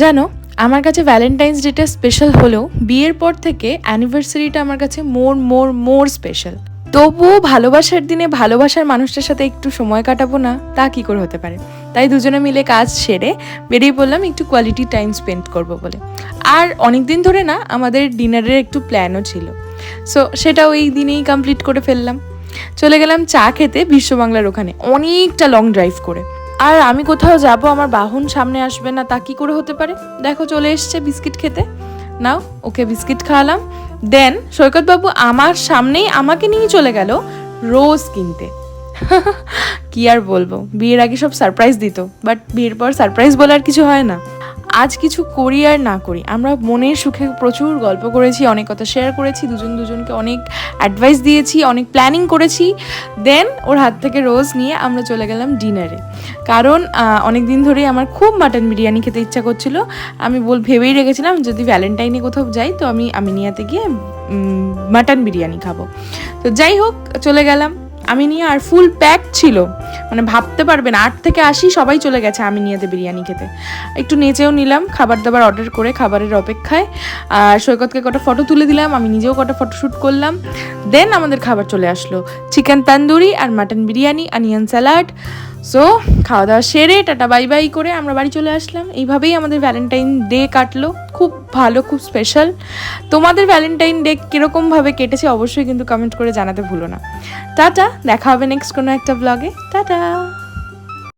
জানো, আমার কাছে ভ্যালেন্টাইন্স ডেটা স্পেশাল হলেও বিয়ের পর থেকে অ্যানিভার্সারিটা আমার কাছে মোর মোর মোর স্পেশাল। তবুও ভালোবাসার দিনে ভালোবাসার মানুষটার সাথে একটু সময় কাটাবো না, তা কি করে হতে পারে। তাই দুজনে মিলে কাজ সেরে বেরিয়ে পড়লাম একটু কোয়ালিটি টাইম স্পেন্ড করব বলে। আর অনেক দিন ধরে না আমাদের ডিনারের একটু প্ল্যানও ছিল, সো সেটাও এই দিনেই কমপ্লিট করে ফেললাম। চলে গেলাম চা খেতে বিশ্ববাংলার ওখানে, অনেকটা লং ড্রাইভ করে। আর আমি কোথাও যাব, আমার বাহন সামনে আসবে না, তা কি করে হতে পারে। দেখো চলে এসছে বিস্কিট খেতে, নাও ওকে বিস্কিট খাওয়ালাম। দেন সৈকতবাবু আমার সামনেই আমাকে নিয়ে চলে গেল রোজ কিনতে। কি আর বলবো, বিয়ের আগে সব সারপ্রাইজ দিত, বাট বিয়ের পর সারপ্রাইজ বলে আর কিছু হয় না। আজ কিছু করি আর না করি, আমরা মনের সুখে প্রচুর গল্প করেছি, অনেক কথা শেয়ার করেছি, দুজন দুজনকে অনেক অ্যাডভাইস দিয়েছি, অনেক প্ল্যানিং করেছি। দেন ওর হাত থেকে রোজ নিয়ে আমরা চলে গেলাম ডিনারে। কারণ অনেক দিন ধরেই আমার খুব মাটন বিরিয়ানি খেতে ইচ্ছা করছিল। আমি ভেবেই রেখেছিলাম যদি ভ্যালেন্টাইনে কোথাও যাই তো আমি আমিনিয়াতে গিয়ে মাটন বিরিয়ানি খাবো। তো যাই হোক চলে গেলাম আমিনিয়া, আর ফুল প্যাক ছিল, মানে ভাবতে পারবেন 8 থেকে 80 সবাই চলে গেছে আমিনিয়াতে বিরিয়ানি খেতে। একটু নেচেও নিলাম খাবার দাবার অর্ডার করে খাবারের অপেক্ষায়। আর সৈকতকে কটা ফটো তুলে দিলাম, আমি নিজেও কটা ফটোশ্যুট করলাম। দেন আমাদের খাবার চলে আসলো, চিকেন তান্দুরি আর mutton biryani, onion salad. So খাওয়া দাওয়া সেরে টাটা বাই বাই করে আমরা বাড়ি চলে আসলাম। এইভাবেই আমাদের ভ্যালেন্টাইন ডে কাটলো, খুব ভালো, খুব স্পেশাল। তোমাদের ভ্যালেন্টাইন ডে কীরকমভাবে কেটেছে অবশ্যই কিন্তু কমেন্ট করে জানাতে ভুলো না। টাটা, দেখা হবে নেক্সট কোনো একটা ব্লগে। টাটা।